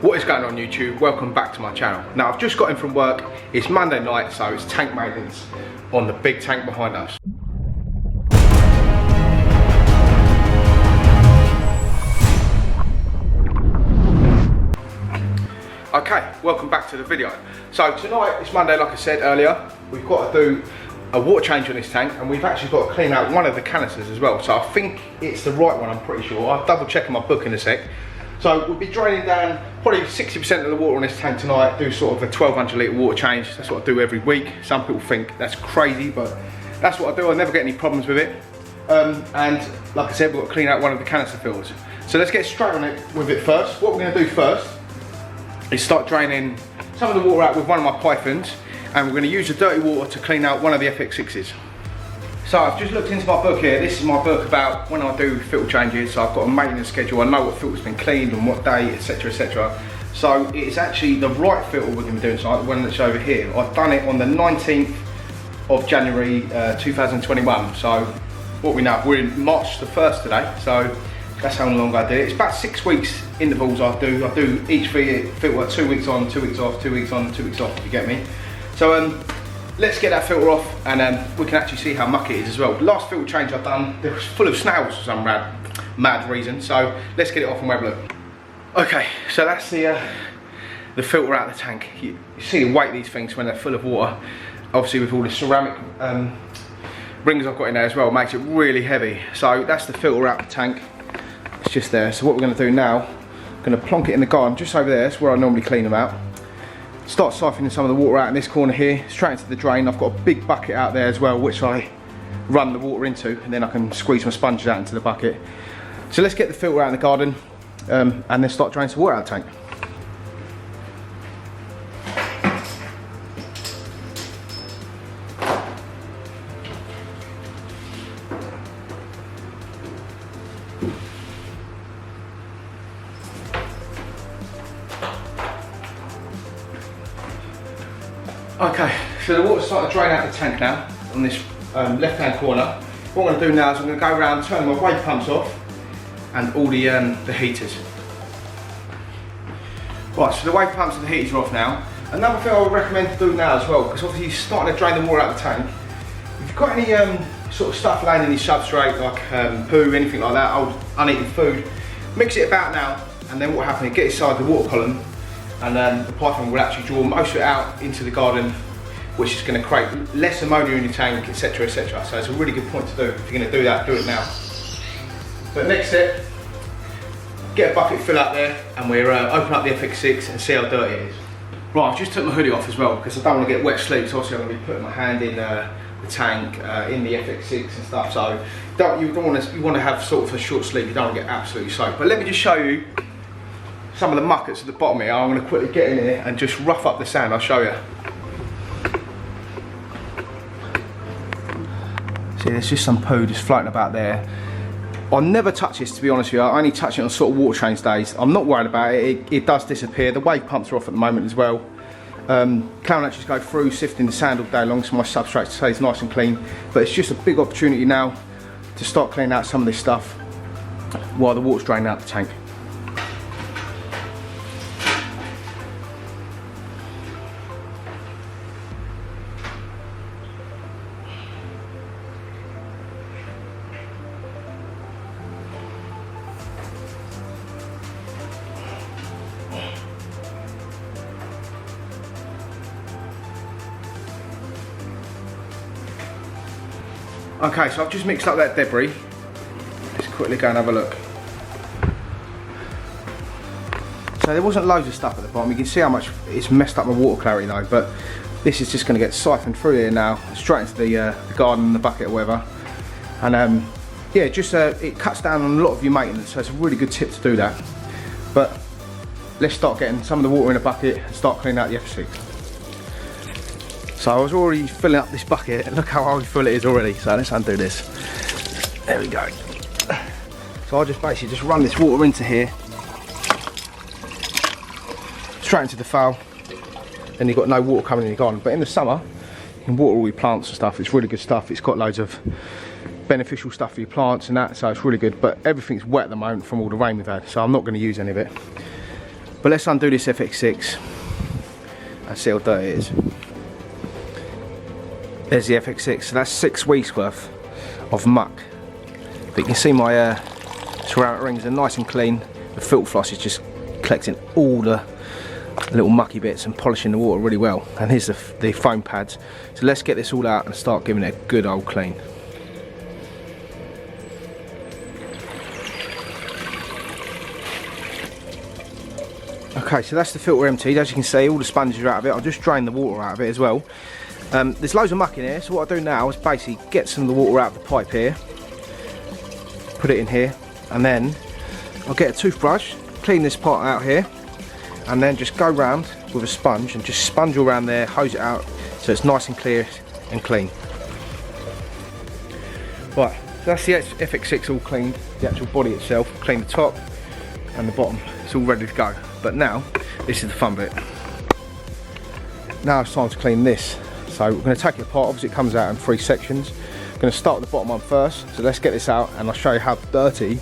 What is going on YouTube? Welcome back to my channel. Now I've just got in from work, it's Monday night, so it's tank maintenance on the big tank behind us. Okay, welcome back to the video. So tonight, it's Monday like I said earlier, we've got to do a water change on this tank and we've actually got to clean out one of the canisters as well. So I think it's the right one, I'm pretty sure. I'll double check in my book in a sec. So we'll be draining down probably 60% of the water on this tank tonight, do sort of a 1200 litre water change. That's what I do every week. Some people think that's crazy, but that's what I do. I never get any problems with it. And like I said, we've got to clean out one of the canister filters. So let's get straight on it with it first. What we're going to do first is start draining some of the water out with one of my pythons, and we're going to use the dirty water to clean out one of the FX6s. So I've just looked into my book here. This is my book about when I do filter changes. So I've got a maintenance schedule. I know what filter's been cleaned and what day, etc, etc. So it's actually the right filter we're going to be doing tonight, the one that's over here. I've done it on the 19th of January 2021. So what we know, we're in March the 1st today. So that's how long I did it. It's about 6 weeks intervals I do. I do each filter 2 weeks on, 2 weeks off, 2 weeks on, 2 weeks off, if you get me. So let's get that filter off and we can actually see how mucky it is as well. The last filter change I've done, it was full of snails for some mad reason. So let's get it off and have a look. Okay, so that's the filter out of the tank. You see the weight of these things when they're full of water. Obviously with all the ceramic rings I've got in there as well, makes it really heavy. So that's the filter out of the tank. It's just there. So what we're going to do now, I'm going to plonk it in the garden just over there. That's where I normally clean them out. Start siphoning some of the water out in this corner here, straight into the drain. I've got a big bucket out there as well, which I run the water into, and then I can squeeze my sponges out into the bucket. So let's get the filter out in the garden and then start draining some water out of the tank. Okay, so the water's starting to drain out the tank now on this left hand corner. What I'm going to do now is I'm going to go around, turn my wave pumps off and all the heaters. Right, so the wave pumps and the heaters are off now. Another thing I would recommend to do now as well, because obviously you're starting to drain the water out of the tank. If you've got any sort of stuff laying in your substrate, like poo, anything like that, old uneaten food, mix it about now, and then what happens, get inside the water column, and the python will actually draw most of it out into the garden, which is going to create less ammonia in your tank, etc, etc. So it's a really good point to do. If you're going to do that, do it now. So next step, get a bucket fill up there and we're open up the FX6 and see how dirty it is. Right, I've just took my hoodie off as well because I don't want to get wet sleeves. So obviously I'm going to be putting my hand in the tank, in the FX6 and stuff. So you want to have sort of a short sleeve. You don't want to get absolutely soaked. But let me just show you some of the muckets at the bottom here. I'm going to quickly get in here and just rough up the sand. I'll show you. See, there's just some poo just floating about there. I never touch this, to be honest with you. I only touch it on sort of water change days. I'm not worried about it. It does disappear. The wave pumps are off at the moment as well. Can't actually go through sifting the sand all day long, so my substrate stays nice and clean. But it's just a big opportunity now to start cleaning out some of this stuff while the water's draining out the tank. Okay, so I've just mixed up that debris. Let's quickly go and have a look. So there wasn't loads of stuff at the bottom. You can see how much it's messed up my water clarity though, but this is just going to get siphoned through here now, straight into the garden, the bucket or whatever. And yeah, just it cuts down on a lot of your maintenance, so it's a really good tip to do that. But let's start getting some of the water in a bucket and start cleaning out the FX6. So I was already filling up this bucket. Look how already full it is already. So let's undo this. There we go. So I just basically just run this water into here, straight into the fowl. Then you've got no water coming in your garden. But in the summer, you can water all your plants and stuff. It's really good stuff. It's got loads of beneficial stuff for your plants and that, so it's really good. But everything's wet at the moment from all the rain we've had, so I'm not going to use any of it. But let's undo this FX6 and see how dirty it is. There's the FX6, so that's 6 weeks worth of muck. But you can see my ceramic rings are nice and clean. The filter floss is just collecting all the little mucky bits and polishing the water really well. And here's the foam pads. So let's get this all out and start giving it a good old clean. Okay, so that's the filter emptied. As you can see, all the sponges are out of it. I'll just drain the water out of it as well. There's loads of muck in here, so what I do now is basically get some of the water out of the pipe here, put it in here, and then I'll get a toothbrush, clean this part out here, and then just go round with a sponge and just sponge all around there, hose it out so it's nice and clear and clean. Right, so that's the FX6 all cleaned, the actual body itself, clean the top and the bottom, it's all ready to go. But now, this is the fun bit. Now it's time to clean this. So we're going to take it apart, obviously it comes out in 3 sections. I'm going to start with the bottom one first, so let's get this out and I'll show you how dirty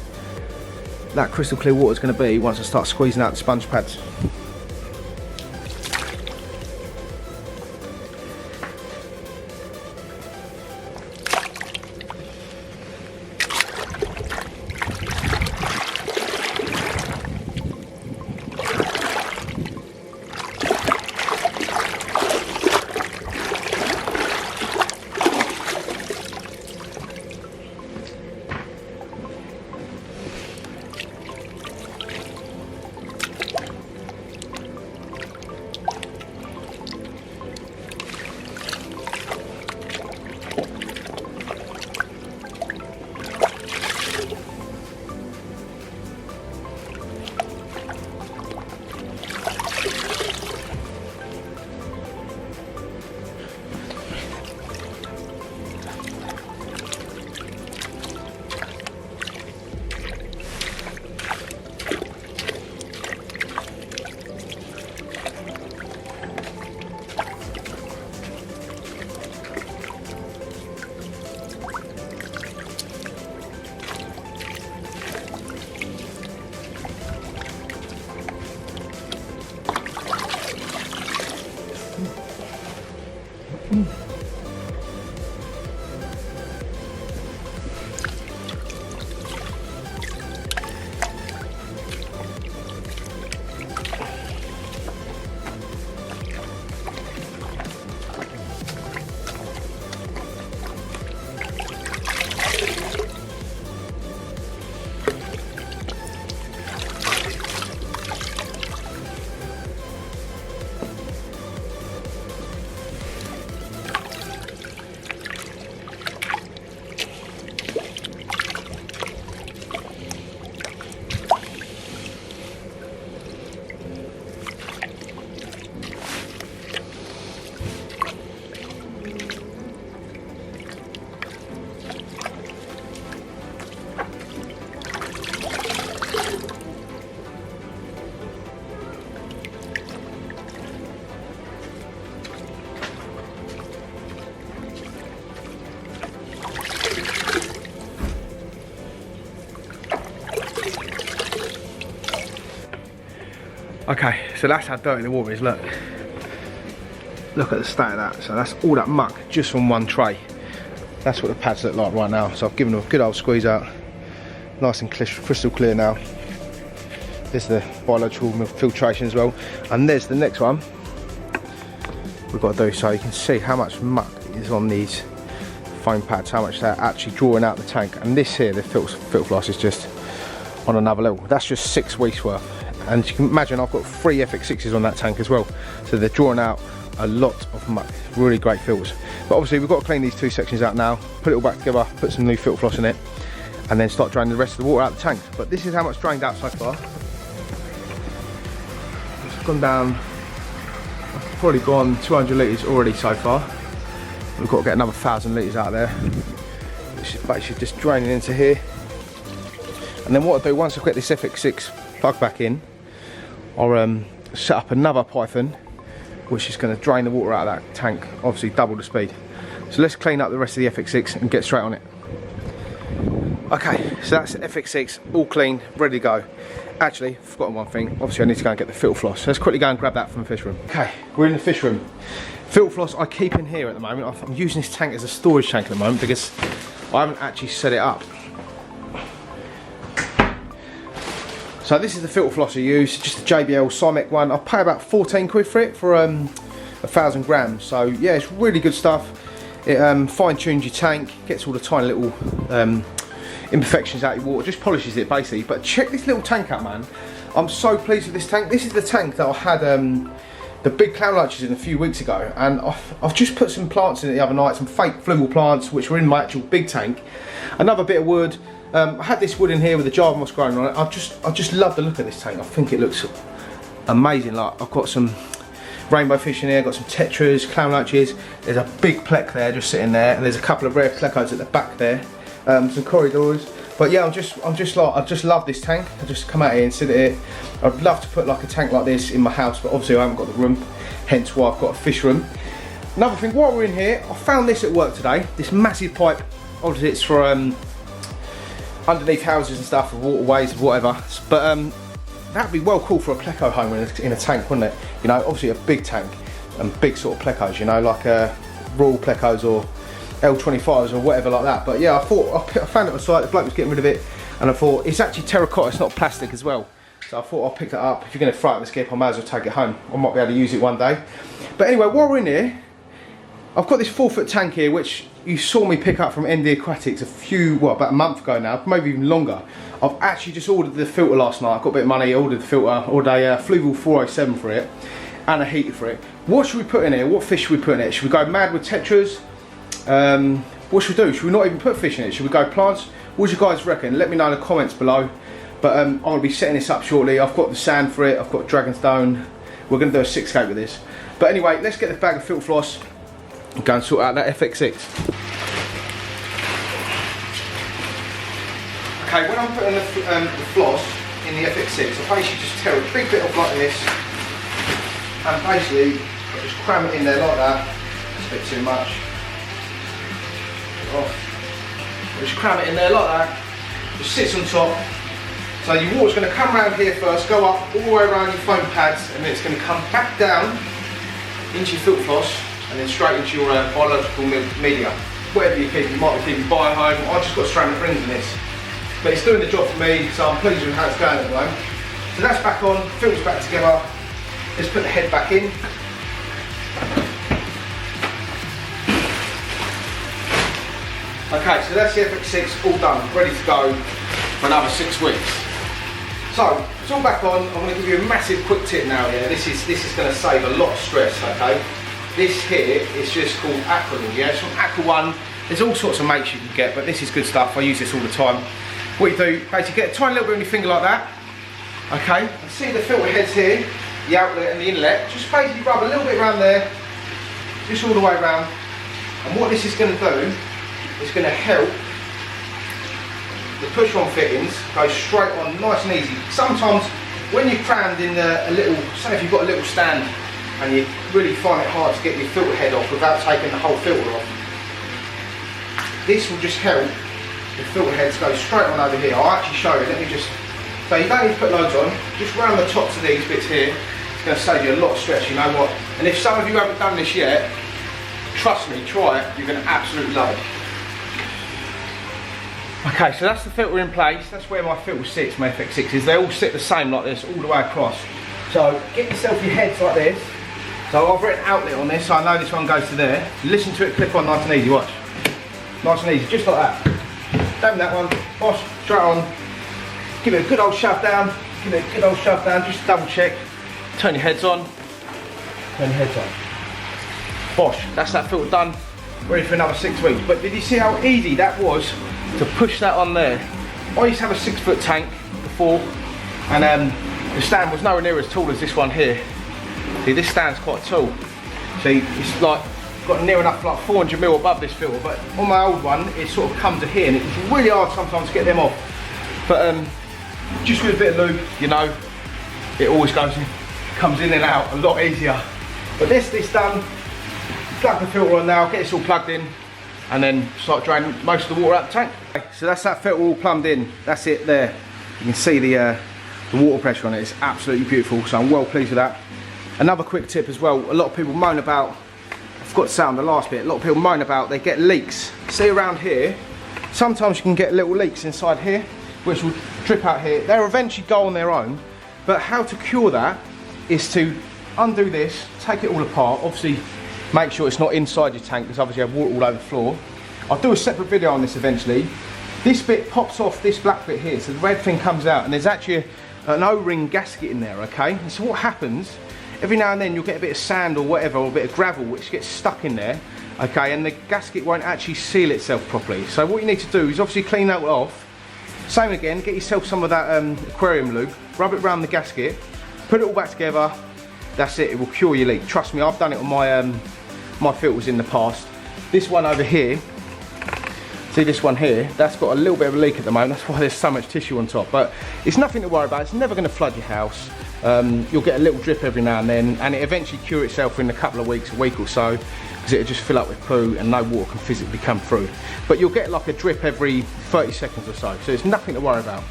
that crystal clear water is going to be once I start squeezing out the sponge pads. Okay, so that's how dirty the water is, look. Look at the state of that. So that's all that muck just from one tray. That's what the pads look like right now. So I've given them a good old squeeze out. Nice and crystal clear now. There's the biological filtration as well. And there's the next one we've got to do, so you can see how much muck is on these foam pads, how much they're actually drawing out the tank. And this here, the filter floss, is just on another level. That's just 6 weeks worth. And you can imagine I've got 3 FX6s on that tank as well. So they're drawing out a lot of muck. Really great filters. But obviously we've got to clean these 2 sections out now, put it all back together, put some new filter floss in it, and then start draining the rest of the water out of the tank. But this is how much drained out so far. It's gone down, I've probably gone 200 litres already so far. We've got to get another 1,000 litres out of there. Which is basically just draining into here. And then what I do, once I get this FX6 plug back in, I'll set up another Python which is going to drain the water out of that tank, obviously double the speed. So let's clean up the rest of the FX6 and get straight on it. Okay, so that's FX6 all clean, ready to go. Actually, I've forgotten one thing. Obviously I need to go and get the filter floss. So let's quickly go and grab that from the fish room. Okay, we're in the fish room. Filter floss I keep in here at the moment. I'm using this tank as a storage tank at the moment because I haven't actually set it up. So this is the filter floss I use, just the JBL Cymec one. I pay about 14 quid for it for 1,000 grams. So yeah, it's really good stuff. It fine tunes your tank, gets all the tiny little imperfections out of your water, just polishes it basically. But check this little tank out, man. I'm so pleased with this tank. This is the tank that I had the big clown lunches in a few weeks ago, and I've just put some plants in it the other night, some fake Fluval plants which were in my actual big tank. Another bit of wood. I had this wood in here with a Java moss growing on it. I just love the look of this tank. I think it looks amazing. Like, I've got some rainbow fish in here, got some tetras, clown lunches. There's a big plec there just sitting there, and there's a couple of rare plecos at the back there. Some corridors. But yeah, I just love this tank. I just come out here and sit at it. I'd love to put like a tank like this in my house, but obviously I haven't got the room, hence why I've got a fish room. Another thing, while we're in here, I found this at work today. This massive pipe. Obviously it's for underneath houses and stuff, or waterways, or whatever. But that'd be well cool for a pleco home in a tank, wouldn't it? You know, obviously a big tank and big sort of plecos, you know, like Royal plecos or L25s or whatever like that. But yeah, I found it on the site. The bloke was getting rid of it, and I thought it's actually terracotta, it's not plastic as well. So I thought I'll pick it up. If you're going to throw it in the skip, I might as well take it home. I might be able to use it one day. But anyway, while we're in here, I've got this 4-foot tank here, which you saw me pick up from ND Aquatics about a month ago now, maybe even longer. I've actually just ordered the filter last night. I've got a bit of money, ordered the filter, ordered a Fluval 407 for it, and a heater for it. What should we put in here? What fish should we put in it? Should we go mad with tetras? What should we do? Should we not even put fish in it? Should we go plants? What do you guys reckon? Let me know in the comments below. But I'm going to be setting this up shortly. I've got the sand for it, I've got Dragonstone. We're going to do a 6-gate with this. But anyway, let's get the bag of filter floss and go and sort out that FX6. Okay, when I'm putting the floss in the FX6, I basically just tear a big bit off like this, and basically I just cram it in there like that. That's a bit too much. Just cram it in there like that. Just sits on top. So your water's going to come around here first, go up all the way around your foam pads, and then it's going to come back down into your filter floss, and then straight into your biological media. Whatever you keep, you might be keeping biohome. I've just got ceramic rings in this. But it's doing the job for me, so I'm pleased with how it's going at the moment. So that's back on, filter's back together. Let's put the head back in. Okay, so that's the FX6 all done, ready to go for another 6 weeks. So, it's all back on. I'm going to give you a massive quick tip now here. This is going to save a lot of stress, okay? This here is just called AQUARIUM, yeah? It's from AQUA1. There's all sorts of mates you can get, but this is good stuff. I use this all the time. What you do, basically get a tiny little bit on your finger like that, okay? And see the filter heads here, the outlet and the inlet. Just basically rub a little bit around there, just all the way around. And what this is going to do, it's going to help the push-on fittings go straight on, nice and easy. Sometimes when you're crammed in a little, say if you've got a little stand and you really find it hard to get your filter head off without taking the whole filter off, this will just help the filter heads go straight on over here. I'll actually show you, let me just, so you don't need to put loads on, just round the tops of these bits here. It's going to save you a lot of stress, you know what? And if some of you haven't done this yet, trust me, try it, you're going to absolutely love it. Okay, so that's the filter in place. That's where my filter sits, my FX6s. They all sit the same like this, all the way across. So get yourself your heads like this. So I've written outlet on this, so I know this one goes to there. Listen to it click on nice and easy, watch. Nice and easy, just like that. Damn that one, bosh, straight on. Give it a good old shove down. Give it a good old shove down, just double check. Turn your heads on. Turn your heads on. Bosh, that's that filter done. Ready for another 6 weeks. But did you see how easy that was to push that on there? I used to have a 6-foot tank before, and the stand was nowhere near as tall as this one here. See, this stand's quite tall. See, it's like got near enough like 400 mil above this filter, but on my old one it sort of comes to here, and it's really hard sometimes to get them off. But just with a bit of lube, you know, it always comes in and out a lot easier. But this done. Plug the filter on now, get this all plugged in, and then start draining most of the water out the tank. So that's that filter all plumbed in. That's it there. You can see the The water pressure on it is absolutely beautiful, so I'm well pleased with that. Another quick tip as well, a lot of people moan about, I forgot to say on the last bit, a lot of people moan about they get leaks. See around here, sometimes you can get little leaks inside here, which will drip out here. They'll eventually go on their own, but how to cure that is to undo this, take it all apart, obviously make sure it's not inside your tank because obviously you have water all over the floor. I'll do a separate video on this eventually. This bit pops off this black bit here, so the red thing comes out, and there's actually an O-ring gasket in there, okay? And so what happens, every now and then you'll get a bit of sand or whatever, or a bit of gravel which gets stuck in there, okay, and the gasket won't actually seal itself properly. So what you need to do is obviously clean that off. Same again, get yourself some of that aquarium lube, rub it around the gasket, put it all back together, that's it, it will cure your leak. Trust me, I've done it on my, my filters in the past. This one over here, see this one here, that's got a little bit of a leak at the moment, that's why there's so much tissue on top, but it's nothing to worry about, it's never going to flood your house. You'll get a little drip every now and then, and it eventually cure itself in a couple of weeks, a week or so, because it'll just fill up with poo and no water can physically come through. But you'll get like a drip every 30 seconds or so it's nothing to worry about.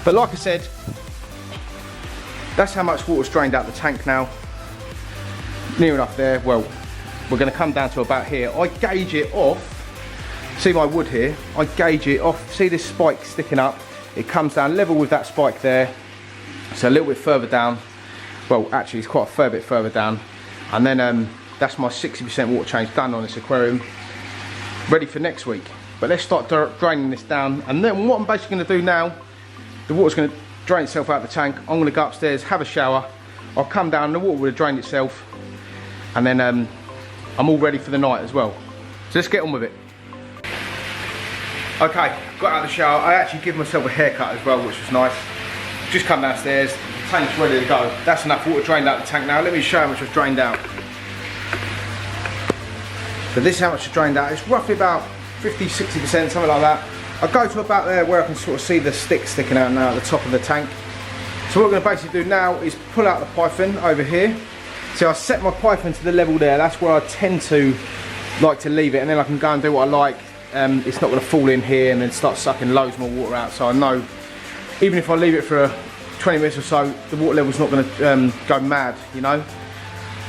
But like I said, that's how much water's drained out the tank now. Near enough there. Well, we're going to come down to about here. I gauge it off. See my wood here? I gauge it off. See this spike sticking up? It comes down level with that spike there. So a little bit further down. Well, actually, it's quite a fair bit further down. And then that's my 60% water change done on this aquarium. Ready for next week. But let's start draining this down. And then what I'm basically going to do now, the water's going to drain itself out of the tank. I'm going to go upstairs, have a shower. I'll come down, the water will have drained itself. And then I'm all ready for the night as well. So let's get on with it. Okay, got out of the shower. I actually give myself a haircut as well, which was nice. Just come downstairs, the tank's ready to go. That's enough water drained out the tank now. Let me show you how much I've drained out. So this is how much I've drained out. It's roughly about 50–60%, something like that. I go to about there where I can sort of see the stick sticking out now at the top of the tank. So what we're going to basically do now is pull out the python over here. So I set my python to the level there. That's where I tend to like to leave it, and then I can go and do what I like. It's not going to fall in here and then start sucking loads more water out. So I know even if I leave it for 20 minutes or so, the water level's not going to go mad, you know.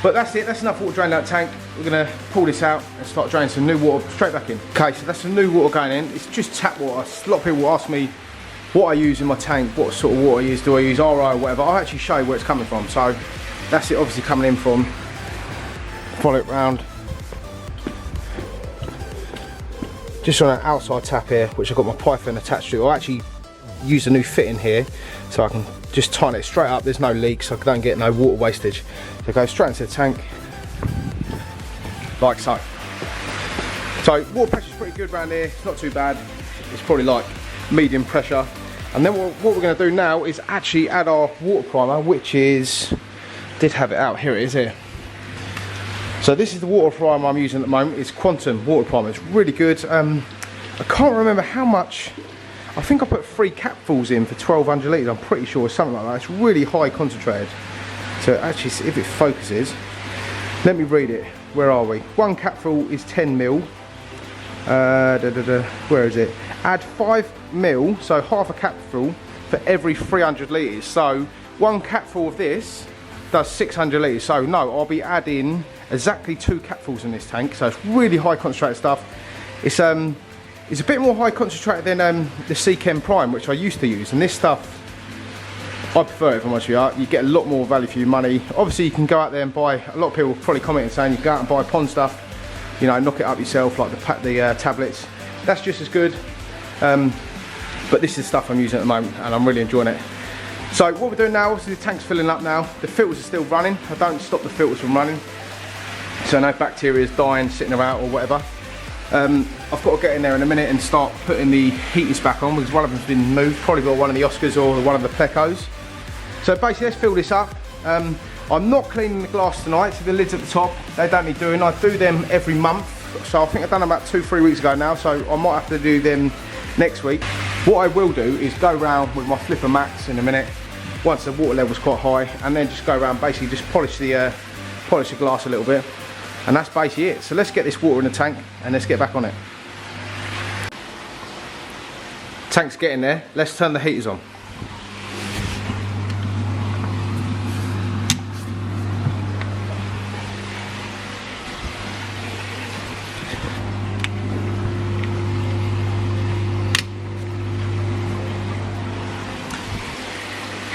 But that's it, that's enough water drained out the tank. We're going to pull this out and start draining some new water straight back in. Okay, so that's some new water going in. It's just tap water. A lot of people ask me what I use in my tank, what sort of water I use. Do I use RO or whatever? I'll actually show you where it's coming from. So that's it obviously coming in from. Follow it round. Just on an outside tap here, which I've got my python attached to. I actually use a new fitting here, so I can just tighten it straight up. There's no leaks, so I don't get no water wastage. So it goes straight into the tank, like so. So water pressure's pretty good around here. It's not too bad. It's probably like medium pressure. And then what we're going to do now is actually add our water primer, which is, did have it out. Here it is here. So this is the water primer I'm using at the moment. It's Quantum water primer. It's really good. I can't remember how much. I think I put 3 capfuls in for 1200 litres. I'm pretty sure, something like that. It's really high concentrated. So actually, if it focuses, let me read it. Where are we? 1 capful is 10 mil. Where is it? Add 5 mil, so half a capful for every 300 litres. So 1 capful of this does 600 litres. So no, I'll be adding exactly 2 capfuls in this tank. So it's really high concentrated stuff. It's a bit more high concentrated than the Seachem Prime, which I used to use. And this stuff, I prefer it, if I'm honest with you. You get a lot more value for your money. Obviously, you can go out there and buy. A lot of people probably commenting saying you can go out and buy pond stuff. You know, knock it up yourself, like the tablets. That's just as good. But this is stuff I'm using at the moment, and I'm really enjoying it. So what we're doing now, obviously the tank's filling up now. The filters are still running. I don't stop the filters from running, so no bacteria is dying, sitting around or whatever. I've got to get in there in a minute and start putting the heaters back on, because one of them's been moved, probably got one of the Oscars or one of the Plecos. So basically let's fill this up. I'm not cleaning the glass tonight, so the lids at the top, they don't need doing. I do them every month, so I think I've done them about 2–3 weeks ago now, so I might have to do them next week. What I will do is go round with my flipper mats in a minute, once the water level's quite high, and then just go around, basically just polish the glass a little bit. And that's basically it. So let's get this water in the tank and let's get back on it. Tank's getting there. Let's turn the heaters on.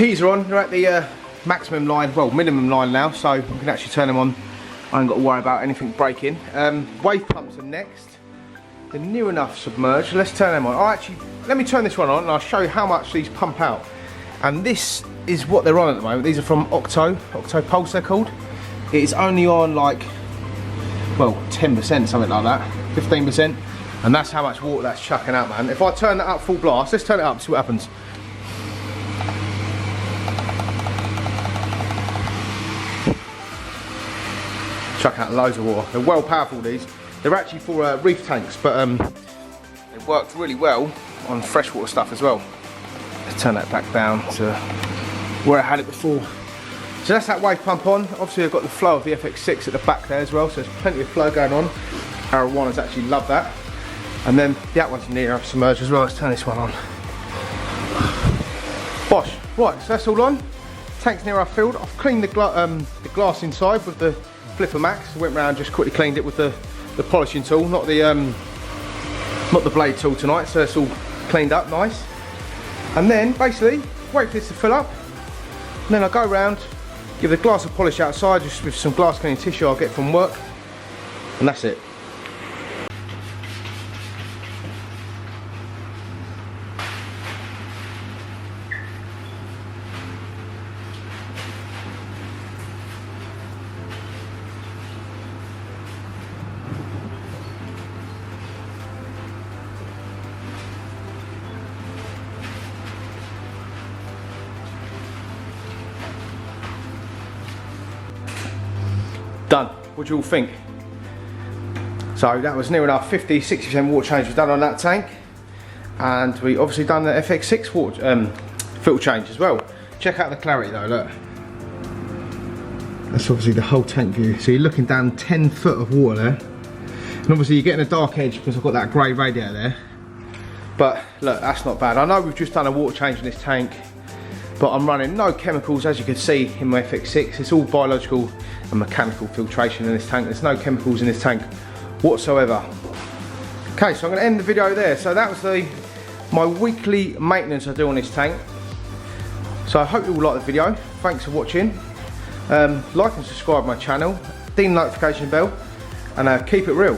Heaters are on, they're at the maximum line, well minimum line now, so we can actually turn them on. I ain't got to worry about anything breaking. Wave pumps are next. They're near enough submerged. Let's turn them on. Let me turn this one on and I'll show you how much these pump out. And this is what they're on at the moment. These are from Octo Pulse they're called. It is only on like, well, 10%, something like that, 15%. And that's how much water that's chucking out, man. If I turn that up full blast, let's turn it up, see what happens. Chucking out loads of water. They're well powerful, these. They're actually for reef tanks, but they worked really well on freshwater stuff as well. Let's turn that back down to where I had it before. So that's that wave pump on. Obviously I've got the flow of the FX6 at the back there as well, so there's plenty of flow going on. Our one has actually loved that. And then that one's near submerged as well. Let's turn this one on. Bosh. Right, so that's all on. Tank's near our filled. I've cleaned the glass inside with the Flipper Max. I went round, just quickly cleaned it with the polishing tool, not the blade tool tonight, so it's all cleaned up nice. And then basically wait for this to fill up, and then I go around, give the glass a polish outside just with some glass cleaning tissue I'll get from work, and that's it. Done. What do you all think? So that was near enough 50-60% water change was done on that tank, and we obviously done the FX6 water filter change as well. Check out the clarity though, look. That's obviously the whole tank view. So you're looking down 10 foot of water there, and obviously you're getting a dark edge because I've got that grey radiator there. But look, that's not bad. I know we've just done a water change in this tank, but I'm running no chemicals, as you can see in my FX6. It's all biological and mechanical filtration in this tank. There's no chemicals in this tank whatsoever. Okay, so I'm going to end the video there. So that was my weekly maintenance I do on this tank. So I hope you all like the video. Thanks for watching. Like and subscribe my channel, ding the notification bell, and keep it real.